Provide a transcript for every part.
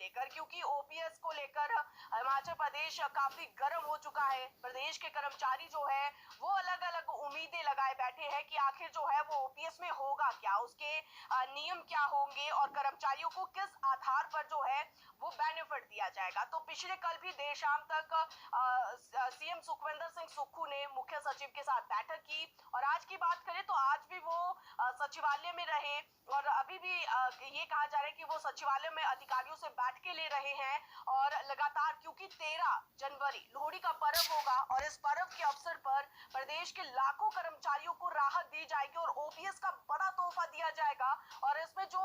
लेकर, क्योंकि ओपीएस को लेकर हिमाचल प्रदेश काफी गर्म हो चुका है। प्रदेश के कर्मचारी जो है वो अलग अलग उम्मीदें लगाए बैठे हैं कि आखिर जो है वो ओपीएस में होगा क्या, उसके नियम क्या होंगे और कर्मचारियों को किस आधार पर जो है वो बेनिफिट दिया जाएगा। तो पिछले कल भी देर शाम तक सीएम सुखविंदर सिंह सुक्खू ने मुख्य सचिव के साथ बैठक की, और आज की बात करें तो आज भी वो सचिवालय में रहे, और अभी भी ये कहा जा रहा है कि वो सचिवालय में अधिकारियों से बैठकें ले रहे हैं। और लगातार, क्योंकि 13 जनवरी लोहड़ी का पर्व होगा और इस पर्व के अवसर पर प्रदेश के लाखों कर्मचारियों को राहत दी जाएगी और ओपीएस का बड़ा तोहफा दिया जाएगा। और इसमें जो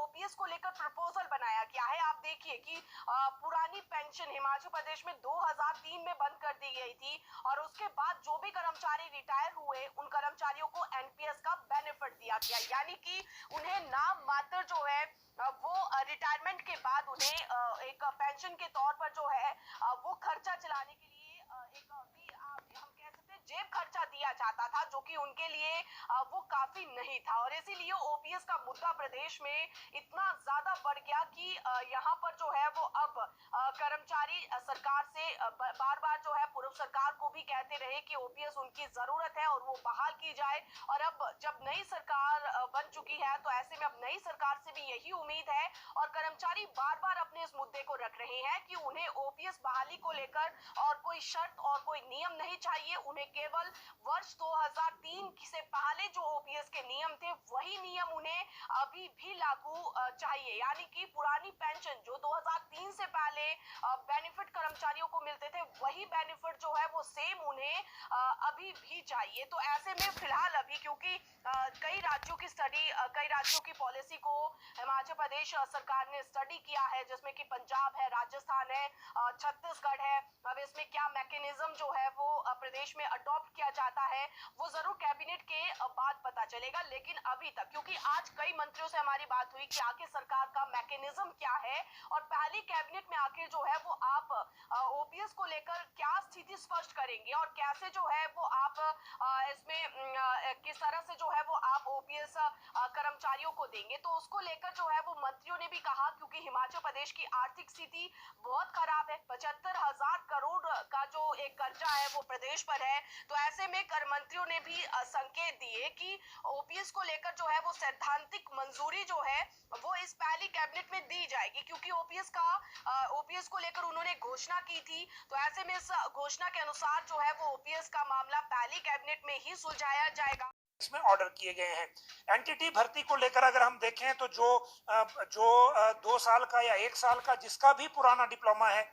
ओपीएस को लेकर प्रपोजल बनाया गया है, आप देखिए कि पुरानी पेंशन हिमाचल प्रदेश में 2003 में बंद कर दी गई थी, और उसके बाद जो भी कर्मचारी रिटायर हुए उन कर्मचारियों को एनपीएस का बेनिफिट दिया गया, यानी कि उन्हें नाम मात्र जो है वो रिटायरमेंट के बाद उन्हें एक पेंशन के तौर पर जो है वो खर्चा चलाने के लिए एक हम कह सकते हैं जेब खर्चा दिया जाता था, जो कि उनके लिए वो काफी नहीं था। और इसीलिए ओपीएस का मुद्दा प्रदेश में इतना ज्यादा बढ़ गया कि यहाँ पर जो है वो अब कर्मचारी सरकार से बार बार जो है पूर्व सरकार को भी कहते रहे कि ओपीएस उनकी जरूरत है और वो बहाल की जाए। और अब जब नई सरकार बन चुकी है तो ऐसे में अब नई सरकार से भी यही उम्मीद है, और कर्मचारी बार बार अपने इस मुद्दे को रख रहे हैं कि उन्हें ओपीएस बहाली को लेकर और कोई शर्त और कोई नियम नहीं चाहिए, उन्हें केवल वर्ष 2003 से पहले जो ओपीएस के नियम थे वही नियम उन्हें अभी भी लागू चाहिए, यानी कि पुरानी पेंशन जो 2003 से पहले बेनिफिट कर्मचारियों को मिलते थे वही बेनिफिट जो है वो सेम उन्हें अभी भी चाहिए। तो ऐसे में फिलहाल अभी, क्योंकि कई राज्यों की कई राज्यों की पॉलिसी को हिमाचल प्रदेश सरकार ने स्टडी किया है, जिसमें कि पंजाब है, राजस्थान है, छत्तीसगढ़ है। अब इसमें क्या मैकेनिज्म जो है वो प्रदेश में अडॉप्ट किया जाता है वो जरूर कैबिनेट के बाद पता चलेगा, लेकिन अभी तक, क्योंकि आज कई मंत्रियों से हमारी बात हुई कि आखिर सरकार का मैकेनिज्म क्या है और पहली कैबिनेट में आखिर जो है वो आप ओपीएस को लेकर क्या स्थिति स्पष्ट करेंगे और कैसे जो है वो आप इसमें किस तरह से जो है वो आप ओपीएस कर्मचारियों को देंगे, तो उसको लेकर जो है वो मंत्रियों ने भी कहा, क्योंकि हिमाचल प्रदेश की आर्थिक स्थिति बहुत खराब है, 75,000 करोड़ का जो एक कर्जा है वो प्रदेश पर है। तो ऐसे में कर मंत्रियों ने भी संकेत दिए कि ओपीएस को लेकर जो है वो सैद्धांतिक मंजूरी जो है वो इस पहली कैबिनेट में दी जाएगी, क्योंकि ओपीएस को लेकर उन्होंने घोषणा की थी। तो ऐसे में इस घोषणा के अनुसार जो है वो ओपीएस का मामला पहली कैबिनेट में ही सुलझाया जाएगा। इसमें ऑर्डर किए गए हैं। एनटीटी भर्ती को लेकर अगर हम देखें तो जो 2 साल का या 1 साल का जिसका भी पुराना डिप्लोमा है,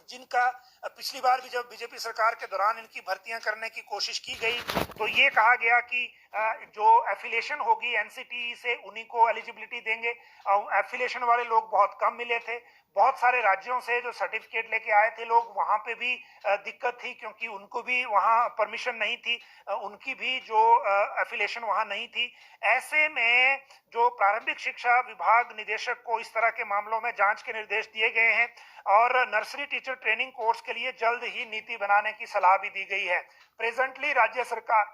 जिनका पिछली बार भी जब बीजेपी सरकार के दौरान इनकी भर्तियां करने की कोशिश की गई तो ये कहा गया कि जो एफिलिएशन होगी एनसीटी से उन्हीं को एलिजिबिलिटी देंगे। एफिलिएशन वाले लोग बहुत कम मिले थे। बहुत सारे राज्यों से जो सर्टिफिकेट लेके आए थे लोग, वहां पे भी दिक्कत थी क्योंकि उनको भी वहां परमिशन नहीं थी, उनकी भी जो एफिलिएशन वहां नहीं थी। ऐसे में जो प्रारंभिक शिक्षा विभाग निदेशक को इस तरह के मामलों में जांच के निर्देश दिए गए हैं और नर्सरी टीचर ट्रेनिंग कोर्स के लिए जल्द ही नीति बनाने की सलाह भी दी गई है। प्रेजेंटली राज्य सरकार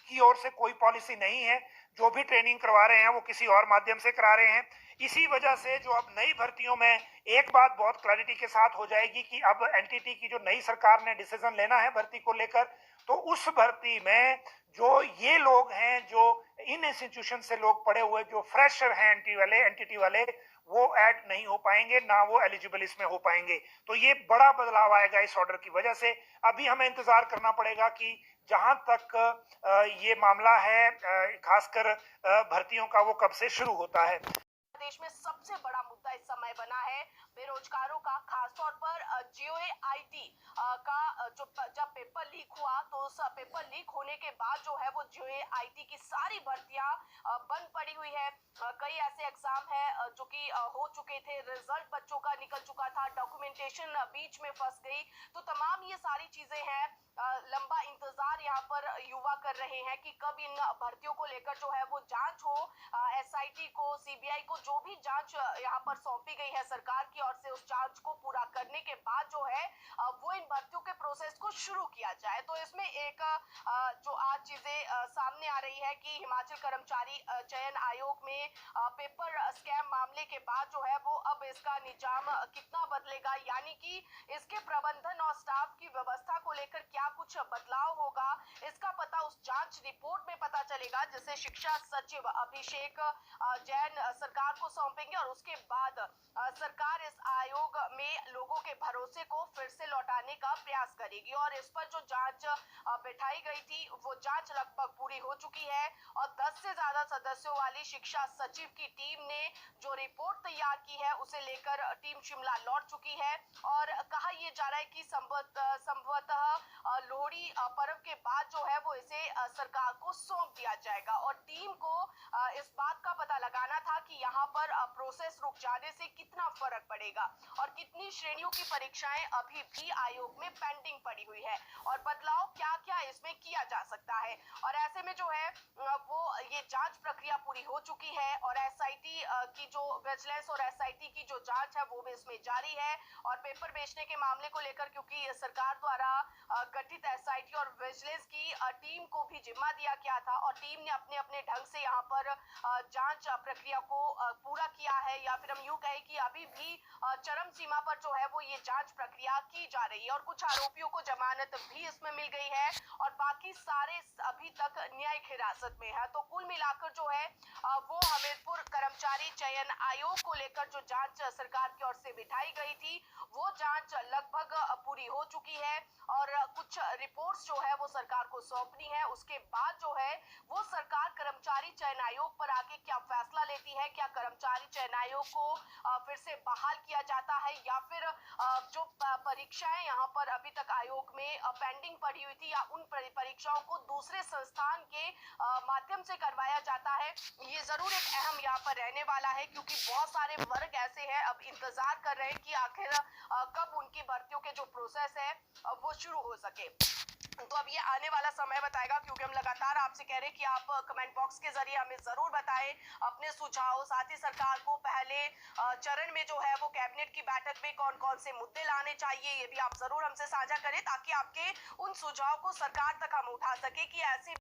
की ओर से कोई पॉलिसी नहीं है, जो भी ट्रेनिंग करवा रहे हैं वो किसी और माध्यम से करा रहे हैं। इसी वजह से जो अब नई भर्तियों में एक बात बहुत क्लैरिटी के साथ हो जाएगी कि अब एनटीटी की जो नई सरकार ने डिसीजन लेना है भर्ती को लेकर, तो उस भर्ती में जो ये लोग हैं जो इन इंस्टीट्यूशन से लोग पढ़े हुए जो फ्रेशर हैं एनटीटी वाले वो ऐड नहीं हो पाएंगे, ना वो एलिजिबल इसमें हो पाएंगे। तो ये बड़ा बदलाव आएगा इस ऑर्डर की वजह से। अभी हमें इंतजार करना पड़ेगा कि जहां तक ये मामला है खासकर भर्तियों का, वो कब से शुरू होता है। देश में सबसे बड़ा मुद्दा इस समय बना है बेरोजगारों का, खासतौर पर जीओए आईटी का जो जब पेपर लीक हुआ तो उस पेपर लीक होने के बाद जो है वो जीओए आईटी की सारी भर्तियां बंद पड़ी हुई है। कई ऐसे एग्जाम है जो कि हो चुके थे, रिजल्ट बच्चों का निकल चुका था, डॉक्यूमेंटेशन बीच में फंस गई। तो तमाम ये सारी चीजें हैं लंबा इंतजार यहाँ पर युवा कर रहे हैं कि कब इन भर्तियों को लेकर जो है वो जांच हो। एसआईटी को, सीबीआई को जो भी जांच यहाँ पर सौंपी गई है सरकार की ओर से, उस जांच को पूरा करने के बाद जो है वो इन भर्तियों के प्रोसेस को शुरू किया जाए। तो इसमें एक जो आज चीजें सामने आ रही है कि हिमाचल कर्मचारी चयन आयोग में पेपर स्कैम मामले के बाद जो है वो अब इसका निजाम कितना बदलेगा, यानी कि इसके प्रबंधन और स्टाफ की व्यवस्था को लेकर क्या कुछ बदलाव होगा, इसका पता उस जांच रिपोर्ट में पता चलेगा, जिसे शिक्षा सचिव अभिषेक जैन सरकार को सौंपेंगे। और उसके बाद सरकार इस आयोग में लोगों के भरोसे को फिर से लौटाने का प्रयास करेगी। और इस पर जो जांच बैठाई गई थी वो जांच लगभग पूरी हो चुकी है और 10 से ज्यादा सदस्यों वाली शिक्षा सचिव की टीम ने जो रिपोर्ट तैयार की है उसे लेकर टीम शिमला लौट चुकी है। और कहा यह जा रहा है कि संभवतः लोहड़ी पर्व के बाद जो है वो इसे सरकार को सौंप दिया जाएगा। और टीम को इस बात का पता लगाना था कि यहाँ पर प्रोसेस रुक जाने से कितना फर्क पड़ेगा और कितनी श्रेणियों की परीक्षाएं अभी भी आयोग में पेंडिंग पड़ी हुई है और बदलाव क्या क्या इसमें किया जा सकता है। और ऐसे में जो है वो ये जांच प्रक्रिया पूरी हो चुकी है और एसआईटी की जो विजिलेंस और एसआईटी की जो जांच है वो भी इसमें जारी है। और पेपर बेचने के मामले को लेकर क्योंकि सरकार द्वारा गठित एसआईटी और विजिलेंस की टीम को भी जिम्मा दिया गया था और टीम ने अपने अपने ढंग से यहाँ पर जांच प्रक्रिया को पूरा किया है, या फिर हम यूं कहें कि अभी भी चरम सीमा पर जो है वो ये जांच प्रक्रिया की जा रही है। और कुछ आरोपियों को जमानत भी इसमें मिल गई है और बाकी सारे अभी तक न्यायिक हिरासत में है। तो कुल मिलाकर जो है वो हमीरपुर कर्मचारी चयन आयोग को लेकर जो जांच सरकार की ओर से बिठाई गई थी वो जांच लगभग पूरी हो चुकी है और कुछ रिपोर्ट्स जो है वो सरकार को सौंपनी है। उसके बाद जो है वो सरकार कर्मचारी चयन आयोग पर आके क्या फैसला लेती है, क्या कर्मचारी चयन आयोग को फिर से बहाल किया जाता है या फिर जो परीक्षाएं यहाँ पर अभी तक आयोग में पेंडिंग पड़ी हुई थी या उन परीक्षाओं को दूसरे संस्थान के माध्यम से करवाया जाता है, ये जरूर एक अहम यहाँ पर रहने वाला है। क्योंकि बहुत सारे वर्ग ऐसे हैं अब इंतजार कर रहे हैं कि आखिर कब उनकी भर्तियों के जो प्रोसेस है वो शुरू हो सके। तो अब ये आने वाला समय बताएगा, क्योंकि हम लगातार आपसे कह रहे हैं कि आप कमेंट बॉक्स के जरिए हमें जरूर बताएं अपने सुझाव। साथ ही सरकार को पहले चरण में जो है वो कैबिनेट की बैठक में कौन कौन से मुद्दे लाने चाहिए, ये भी आप जरूर हमसे साझा करें ताकि आपके उन सुझाव को सरकार तक हम उठा सके कि ऐसे